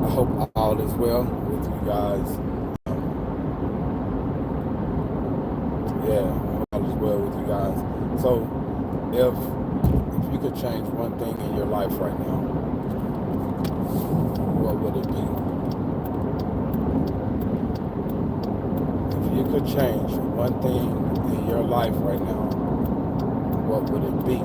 I hope all is well with you guys. Yeah, all is well with you guys. So, if you could change one thing in your life right now, what would it be? If you could change one thing in your life right now, what would it be?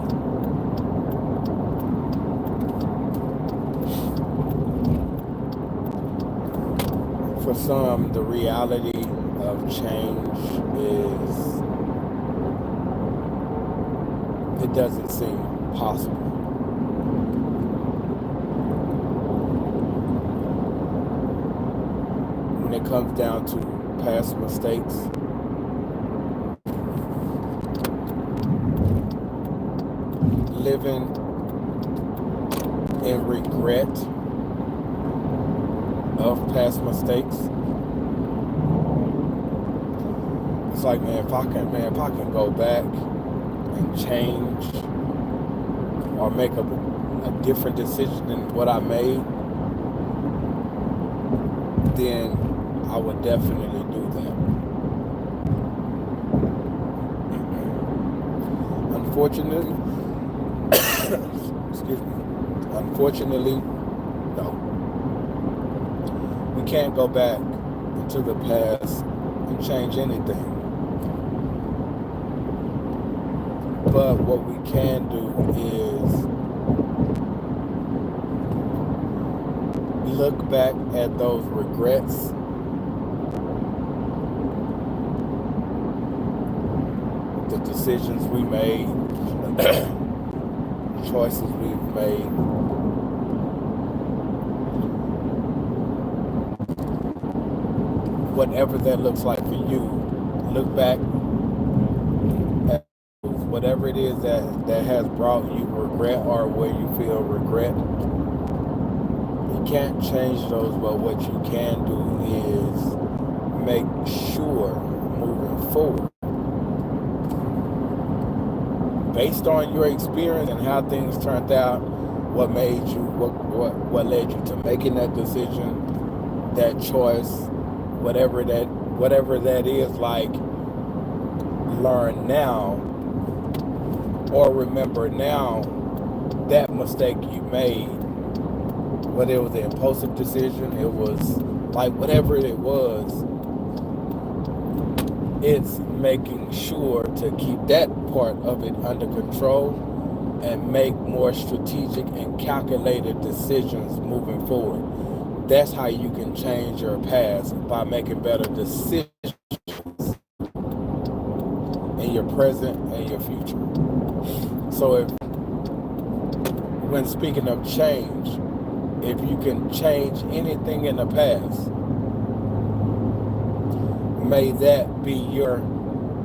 For some, the reality of change is it doesn't seem possible. When it comes down to past mistakes, living in regret of past mistakes, it's like, man, if I can go back and change or make a different decision than what I made, then I would definitely do that. Unfortunately, excuse me. Unfortunately, no. We can't go back into the past and change anything. But what we can do is look back at those regrets the decisions we made, choices we've made, whatever that looks like for you. Look back at whatever it is that has brought you regret or where you feel regret. You can't change those, but what you can do is make sure moving forward, based on your experience and how things turned out, what made you, what led you to making that decision, that choice, whatever that is, like, learn now or remember now that mistake you made, whether it was an impulsive decision, it was like whatever it was, it's making sure to keep that part of it under control and make more strategic and calculated decisions moving forward. That's how you can change your past, by making better decisions in your present and your future. So when speaking of change, if you can change anything in the past, may that be your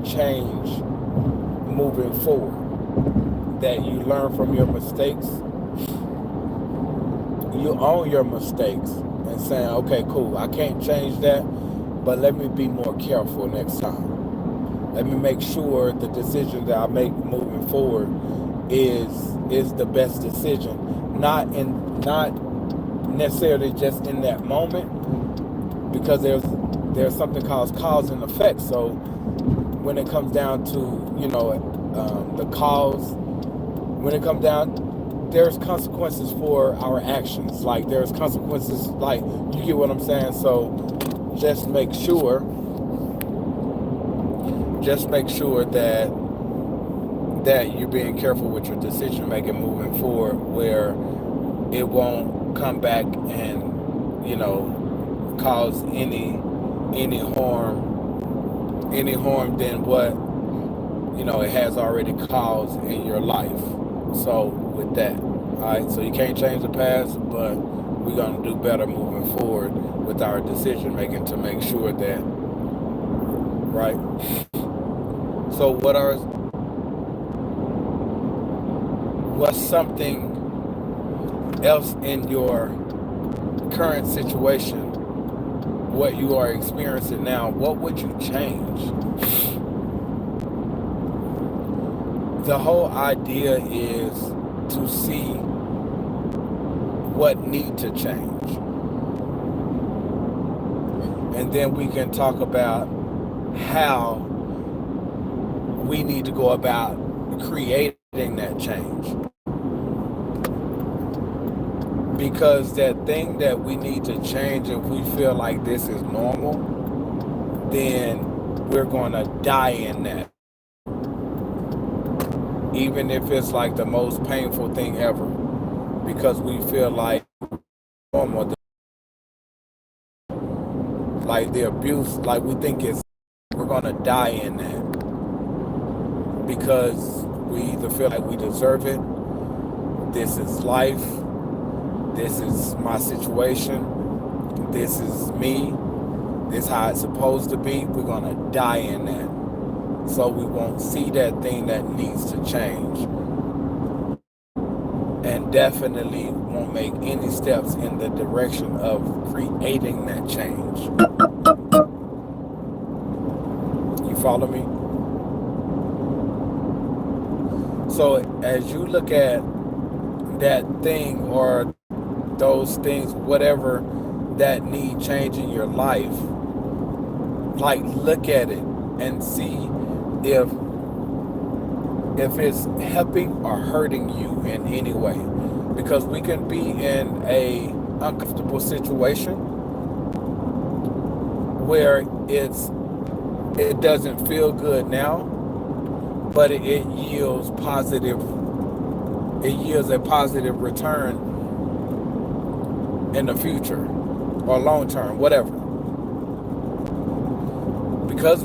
change moving forward. That you learn from your mistakes, you own your mistakes, and saying, okay, cool, I can't change that, but let me be more careful next time. Let me make sure the decision that I make moving forward is the best decision. Not necessarily just in that moment, because there's something called cause and effect. So when it comes down to, the cause, when it comes down, there's consequences for our actions. Like, there's consequences, like, you get what I'm saying? So just make sure that you're being careful with your decision making moving forward, where it won't come back and, cause any harm than what it has already caused in your life. So with that, all right, so you can't change the past, but we're going to do better moving forward with our decision making to make sure that, right? So what's something else in your current situation, what you are experiencing now, what would you change? The whole idea is to see what need to change. and then we can talk about how we need to go about creating that change. Because that thing that we need to change, if we feel like this is normal, then we're going to die in that. Even if it's like the most painful thing ever. Because we feel like normal, like the abuse, like we think we're going to die in that. Because we either feel like we deserve it, this is life, this is my situation, this is me, this is how it's supposed to be. We're going to die in that. So we won't see that thing that needs to change. And definitely won't make any steps in the direction of creating that change. You follow me? So as you look at that thing or those things, whatever that need change in your life, like look at it and see if it's helping or hurting you in any way. Because we can be in a uncomfortable situation where it doesn't feel good now, but it yields a positive return in the future or long term, whatever. Because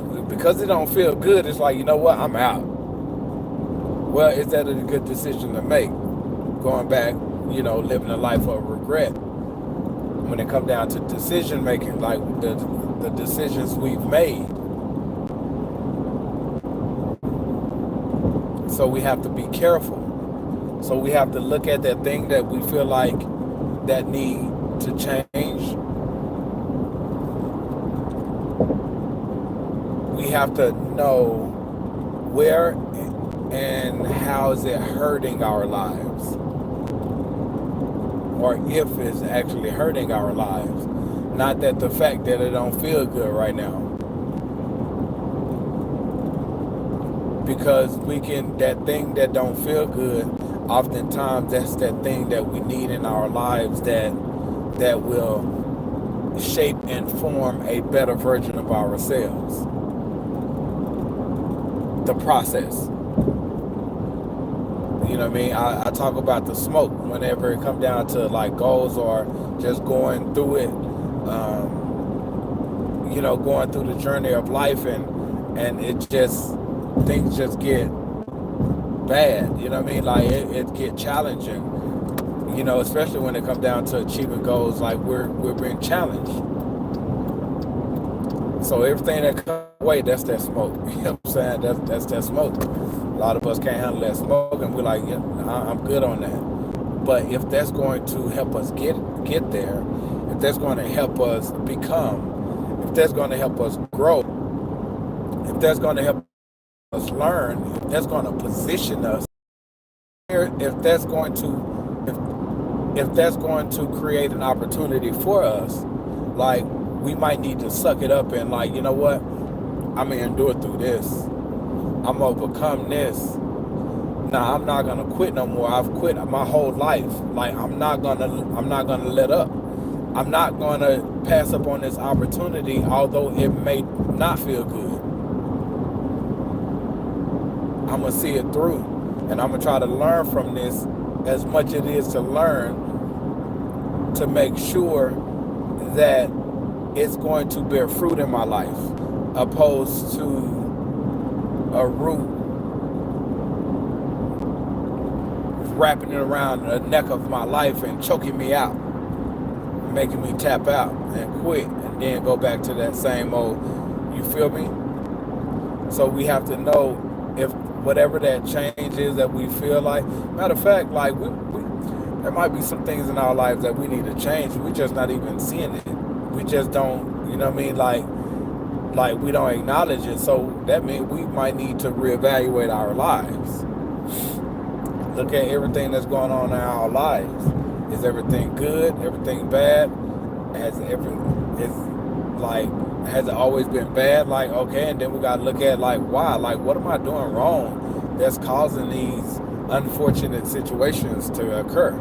it don't feel good, it's like, you know what, I'm out. Well, is that a good decision to make? Going back, living a life of regret. When it comes down to decision making, like the decisions we've made. So we have to be careful. So we have to look at that thing that we feel like that need to change. We have to know where and how is it hurting our lives, or if it's actually hurting our lives. Not that the fact that it don't feel good right now. Because that thing that don't feel good, oftentimes that's that thing that we need in our lives that will shape and form a better version of ourselves. The process. You know what I mean? I talk about the smoke whenever it comes down to like goals or just going through it, going through the journey of life, and things just get bad. You know what I mean? Like it get challenging. Especially when it comes down to achieving goals, like we're being challenged. So everything that comes away, that's that smoke. You know what I'm saying? That's that smoke. A lot of us can't handle that smoke, and we're like, yeah, I'm good on that. But if that's going to help us get there, if that's going to help us become, if that's going to help us grow, if that's going to help us learn, if that's going to position us, if that's going to create an opportunity for us, like we might need to suck it up and like, you know what, I'm gonna endure through this. I'm gonna overcome this. Nah, I'm not gonna quit no more. I've quit my whole life. Like I'm not gonna let up. I'm not gonna pass up on this opportunity, although it may not feel good. I'm gonna see it through, and I'm gonna try to learn from this as much as it is to learn, to make sure that it's going to bear fruit in my life, opposed to a root wrapping it around the neck of my life and choking me out, making me tap out and quit, and then go back to that same old, you feel me? So we have to know if whatever that change is that we feel like, matter of fact, like there might be some things in our lives that we need to change. We're just not even seeing it. We just don't, you know what I mean? Like we don't acknowledge it. So that means we might need to reevaluate our lives. Look at everything that's going on in our lives. Is everything good? Everything bad? Like, has it always been bad? Like, okay, and then we got to look at, like, why? Like, what am I doing wrong that's causing these unfortunate situations to occur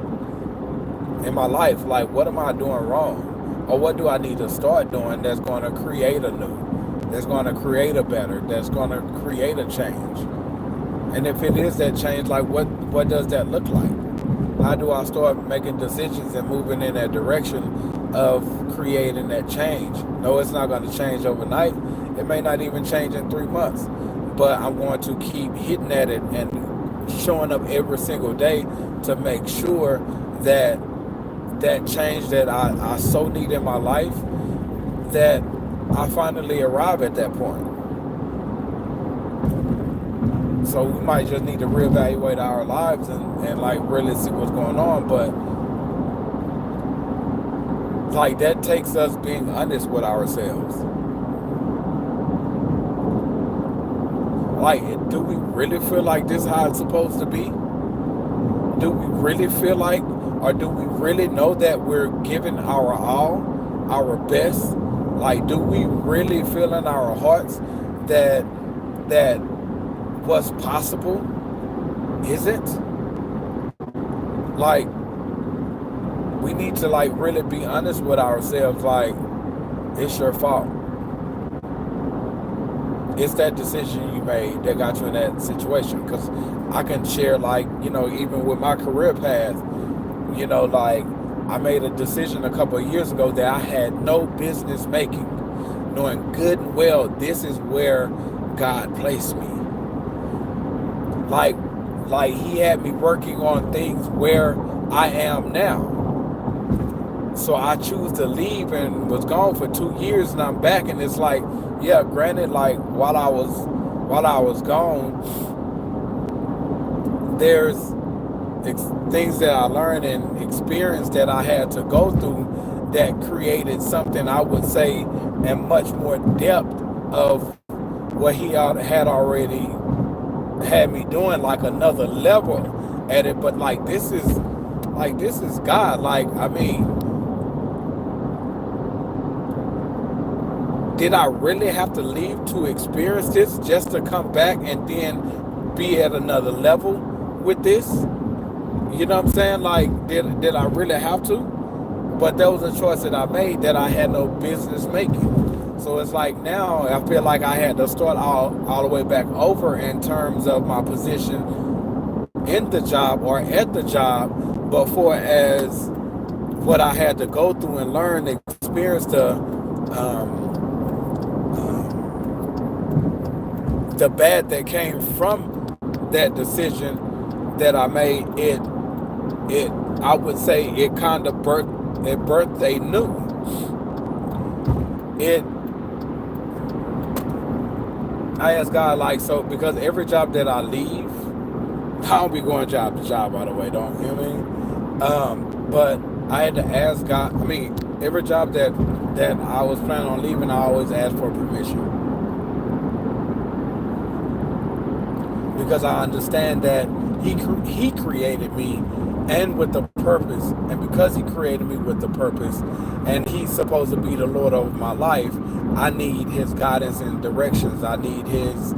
in my life? Like, what am I doing wrong? Or what do I need to start doing that's going to create a new, that's going to create a better, that's going to create a change? And if it is that change, like, what does that look like? How do I start making decisions and moving in that direction of creating that change? No, it's not going to change overnight. It may not even change in 3 months. But I'm going to keep hitting at it and showing up every single day to make sure that that change that I so need in my life, that I finally arrive at that point. So we might just need to reevaluate our lives and like really see what's going on. But like, that takes us being honest with ourselves. Like, do we really feel like this is how it's supposed to be? Do we really feel like, or do we really know that we're giving our all, our best? Like, do we really feel in our hearts that what's possible isn't? Like, we need to like really be honest with ourselves. Like, it's your fault. It's that decision you made that got you in that situation. Because I can share, like, you know, even with my career path, you know, like, I made a decision a couple of years ago that I had no business making, knowing good and well this is where God placed me. Like he had me working on things where I am now. So I choose to leave and was gone for 2 years, and I'm back, and it's like, yeah, granted, like while I was gone, there's things that I learned and experienced that I had to go through that created something, I would say, in much more depth of what he had already had me doing, like another level at it. But like, this is God. Like, I mean, did I really have to leave to experience this just to come back and then be at another level with this? You know what I'm saying? Like, did I really have to? But that was a choice that I made that I had no business making. So it's like, now I feel like I had to start all the way back over in terms of my position in the job or at the job, before as what I had to go through and learn, experience the bad that came from that decision that I made. I would say it kind of birthed a new. I asked God, like, so, because every job that I leave, I don't be going job to job, by the way, don't, you know what I mean? But I had to ask God. I mean, every job that I was planning on leaving, I always asked for permission, because I understand that he created me and with the purpose, and because he created me with the purpose, and he's supposed to be the Lord of my life, I need his guidance and directions. I need his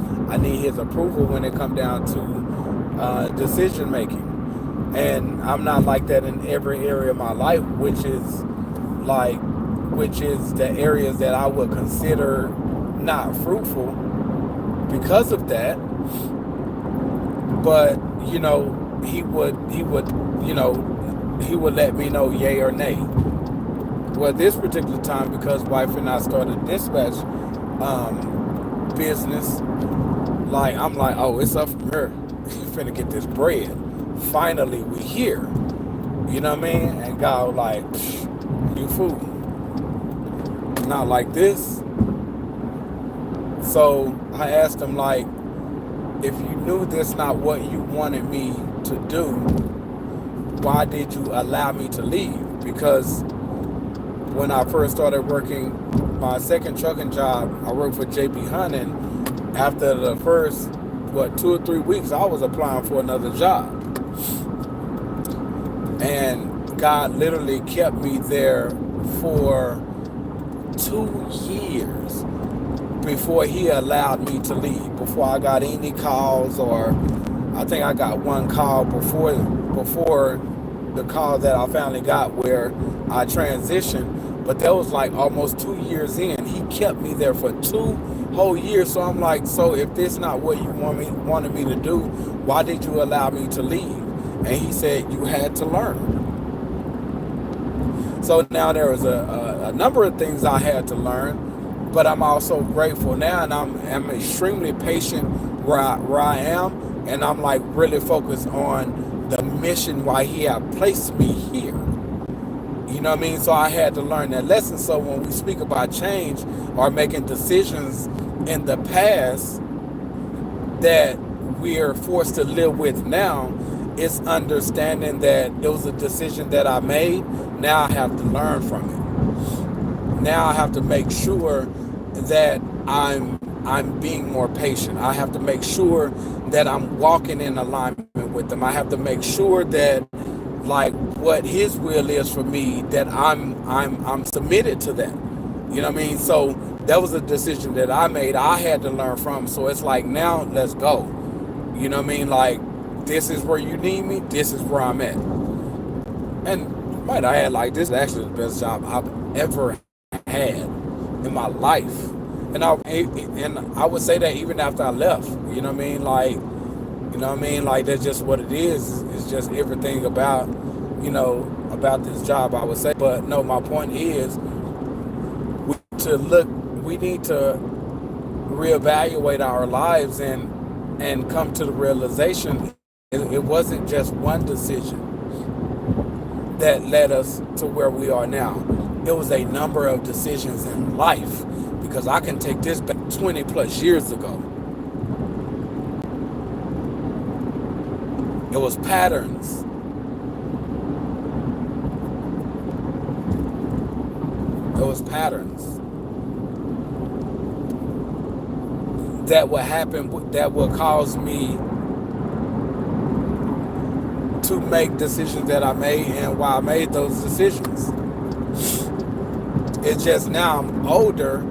approval when it comes down to decision making. And I'm not like that in every area of my life, which is the areas that I would consider not fruitful because of that. But, you know, he would let me know yay or nay. Well, this particular time, because wife and I started dispatch business, like, I'm like, oh, it's up from her. You finna get this bread. Finally, we here. You know what I mean? And God like, you fool. Not like this. So I asked him, like, if you knew this not what you wanted me to do, why did you allow me to leave? Because when I first started working my second trucking job, I worked for JB Hunt, and after the first 2 or 3 weeks, I was applying for another job, and God literally kept me there for 2 years before he allowed me to leave, before I got any calls, or I think I got one call before the call that I finally got where I transitioned. But that was like almost 2 years in. He kept me there for 2 whole years. So I'm like, so if this not what you wanted me to do, why did you allow me to leave? And he said, you had to learn. So now there was a number of things I had to learn, but I'm also grateful now, and I'm extremely patient where I am, and I'm like really focused on the mission why he had placed me here. You know what I mean? So I had to learn that lesson. So when we speak about change or making decisions in the past that we're forced to live with now, it's understanding that it was a decision that I made. Now I have to learn from it. Now I have to make sure that I'm being more patient. I have to make sure that I'm walking in alignment with them. I have to make sure that like what his will is for me, that I'm submitted to that. You know what I mean? So that was a decision that I made. I had to learn from. So it's like, now let's go. You know what I mean? Like, this is where you need me. This is where I'm at. And might I add, like, this is actually the best job I've ever had in my life. And I would say that even after I left. You know what I mean? Like, you know what I mean? Like, that's just what it is. It's just everything about, about this job, I would say. But no, my point is, we need to reevaluate our lives and come to the realization it wasn't just one decision that led us to where we are now. It was a number of decisions in life, because I can take this back 20 plus years ago. It was patterns. It was patterns that would happen, that would cause me to make decisions that I made, and why I made those decisions. It's just now I'm older,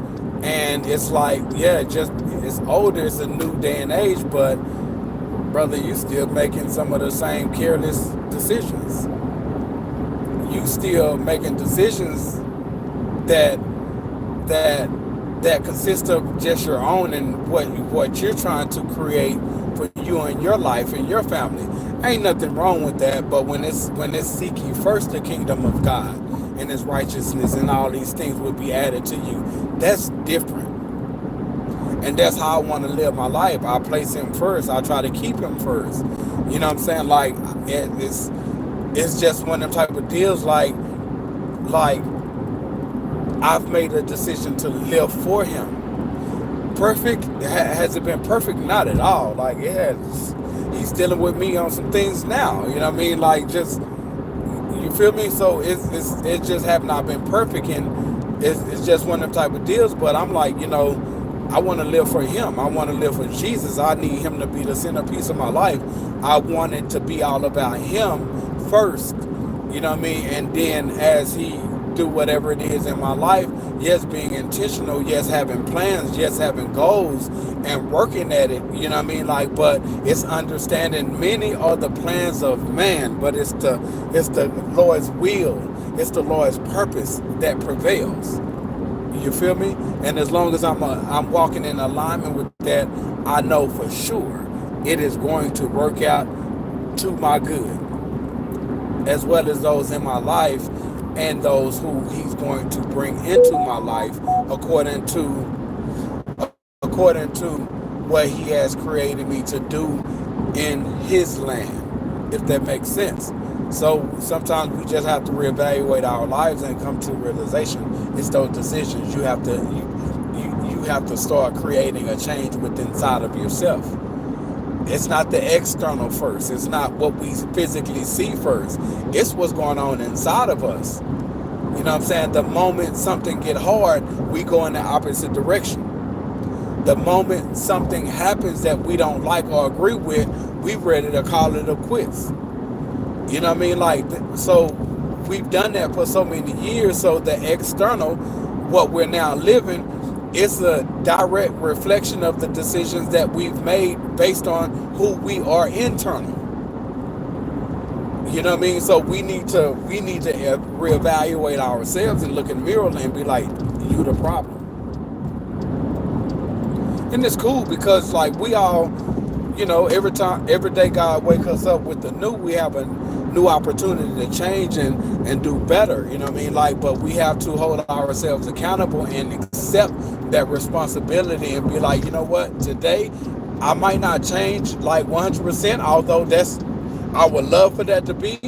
and it's like, yeah, it's older, it's a new day and age, but brother, you still making some of the same careless decisions. You still making decisions that consist of just your own and what you're trying to create for you and your life and your family. Ain't nothing wrong with that, but when it's seek ye first the kingdom of God and his righteousness, and all these things will be added to you, that's different. And that's how I want to live my life. I place him first. I try to keep him first. You know what I'm saying? Like, it's just one of them type of deals, like I've made a decision to live for him. Perfect? Has it been perfect? Not at all. Like, yeah, he's dealing with me on some things now. You know what I mean? Like, just, you feel me? So it just have not been perfect, and it's just one of them type of deals. But I'm like, I want to live for him. I want to live for Jesus. I need him to be the centerpiece of my life. I want it to be all about him first. You know what I mean? And then as he do whatever it is in my life, yes, being intentional, yes, having plans, yes, having goals and working at it, you know what I mean? Like, but it's understanding many are the plans of man, but it's the Lord's will, it's the Lord's purpose that prevails. You feel me? And as long as I'm walking in alignment with that, I know for sure it is going to work out to my good, as well as those in my life and those who he's going to bring into my life according to what he has created me to do in his land, if that makes sense. So sometimes we just have to reevaluate our lives and come to realization. It's those decisions. You have to start creating a change within inside of yourself. It's not the external first. It's not what we physically see first. It's what's going on inside of us. You know what I'm saying? The moment something get hard, we go in the opposite direction. The moment something happens that we don't like or agree with, we ready to call it a quits. You know what I mean? Like, so we've done that for so many years. So the external what we're now living is a direct reflection of the decisions that we've made based on who we are internal. You know what I mean? So we need to reevaluate ourselves and look in the mirror and be like, you the problem. And it's cool because like we all, every day God wake us up with the new, we have a new opportunity to change and do better. You know what I mean? Like, but we have to hold ourselves accountable and accept that responsibility and be like, you know what, today I might not change like 100%, although I would love for that to be.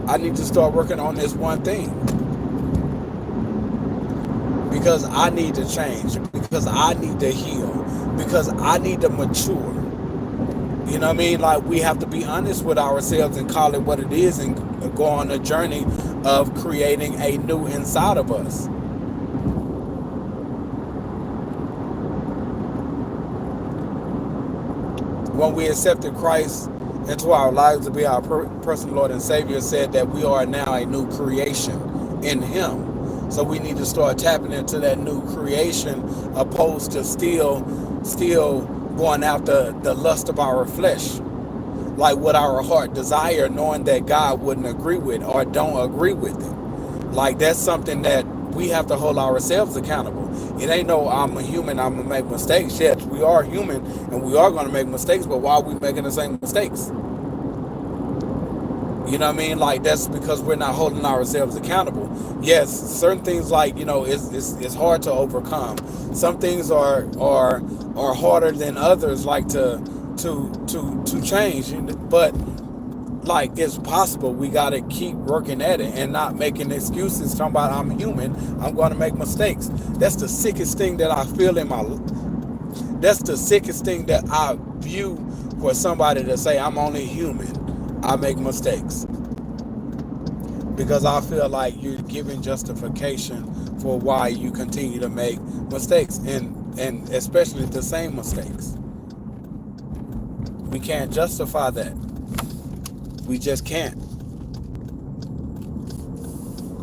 I need to start working on this one thing because I need to change, because I need to heal, because I need to mature. You know what I mean? Like, we have to be honest with ourselves and call it what it is and go on a journey of creating a new inside of us. When we accepted Christ into our lives to be our personal Lord and Savior, said that we are now a new creation in Him. So we need to start tapping into that new creation, opposed to still going after the lust of our flesh, like what our heart desire, knowing that God wouldn't agree with or don't agree with it. Like, that's something that we have to hold ourselves accountable. It ain't no, I'm a human, I'm gonna make mistakes. Yes, we are human and we are gonna make mistakes, but why are we making the same mistakes? You know what I mean? Like, that's because we're not holding ourselves accountable. Yes, certain things, like, it's hard to overcome. Some things are harder than others, like to change. But like, it's possible. We gotta keep working at it and not making excuses. Talking about, I'm human, I'm gonna make mistakes. That's the sickest thing that I feel in my. That's the sickest thing that I view, for somebody to say, I'm only human, I make mistakes. Because I feel like you're giving justification for why you continue to make mistakes, and especially the same mistakes. We can't justify that. We just can't.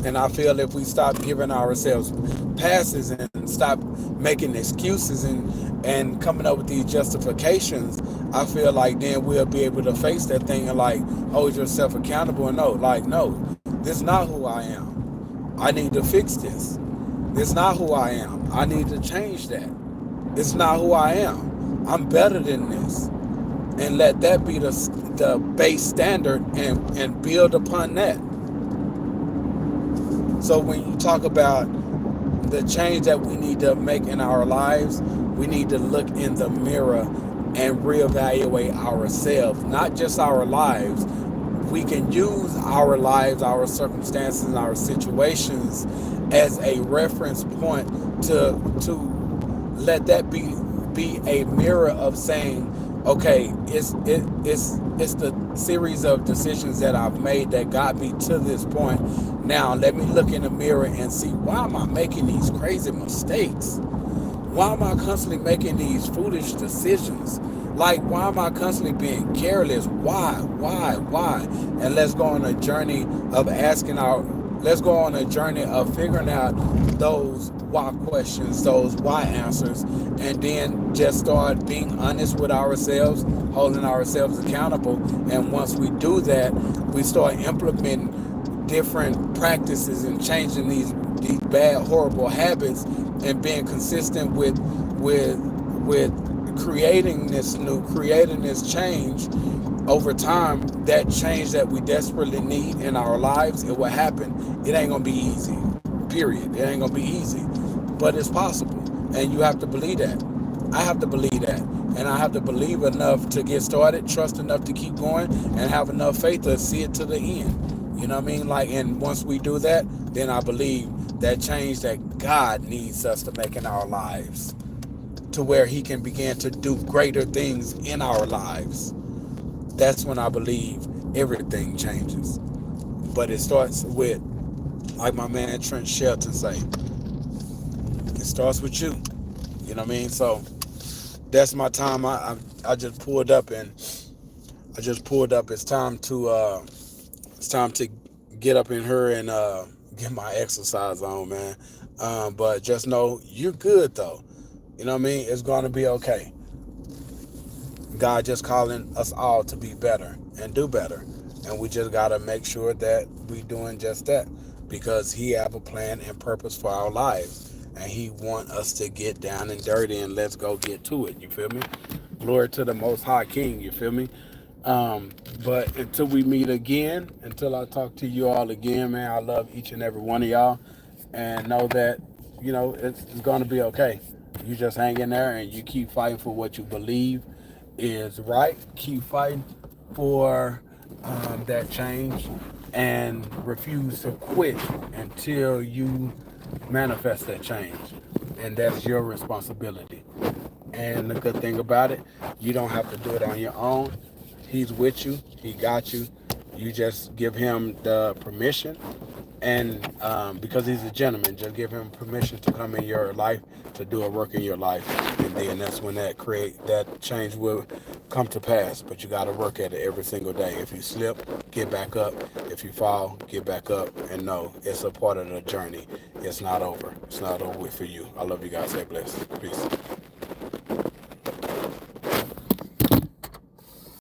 And I feel if we stop giving ourselves passes and stop making excuses and coming up with these justifications, I feel like then we'll be able to face that thing and like hold yourself accountable and no, this is not who I am. I need to fix this. This is not who I am. I need to change that. It's not who I am. I'm better than this. And let that be the base standard and build upon that. So when you talk about the change that we need to make in our lives, we need to look in the mirror and reevaluate ourselves, not just our lives. We can use our lives, our circumstances, and our situations as a reference point to let that be a mirror of saying, okay, it's the series of decisions that I've made that got me to this point. Now let me look in the mirror and see, why am I making these crazy mistakes? Why am I constantly making these foolish decisions? Like, why am I constantly being careless? Why? And let's go on a journey of figuring out those why questions, those why answers, and then just start being honest with ourselves, holding ourselves accountable. And once we do that, we start implementing different practices and changing these bad, horrible habits, and being consistent with creating this change over time. That change that we desperately need in our lives, it will happen. It ain't gonna be easy, period. It ain't gonna be easy, but it's possible, and you have to believe that. I have to believe that, and I have to believe enough to get started, trust enough to keep going, and have enough faith to see it to the end. You know what I mean? Like, and once we do that, then I believe that change that God needs us to make in our lives, to where He can begin to do greater things in our lives. That's when I believe everything changes. But it starts with, like my man Trent Shelton say, it starts with you. You know what I mean? So that's my time. I just pulled up It's time to get up in here and get my exercise on, man. But just know you're good though. You know what I mean? It's going to be okay. God just calling us all to be better and do better. And we just got to make sure that we doing just that, because he have a plan and purpose for our lives. And he want us to get down and dirty and let's go get to it. You feel me? Glory to the Most High King. You feel me? Um, but until we meet again, until I talk to you all again, man, I love each and every one of y'all. And know that, it's going to be okay. You just hang in there and you keep fighting for what you believe is right. Keep fighting for that change, and refuse to quit until you manifest that change. And that's your responsibility. And the good thing about it, you don't have to do it on your own. He's with you. He got you. You just give him the permission, and because he's a gentleman, just give him permission to come in your life, to do a work in your life, and then that's when that change will come to pass. But you got to work at it every single day. If you slip, get back up. If you fall, get back up, and know it's a part of the journey. It's not over. It's not over for you. I love you guys. Stay blessed. Peace.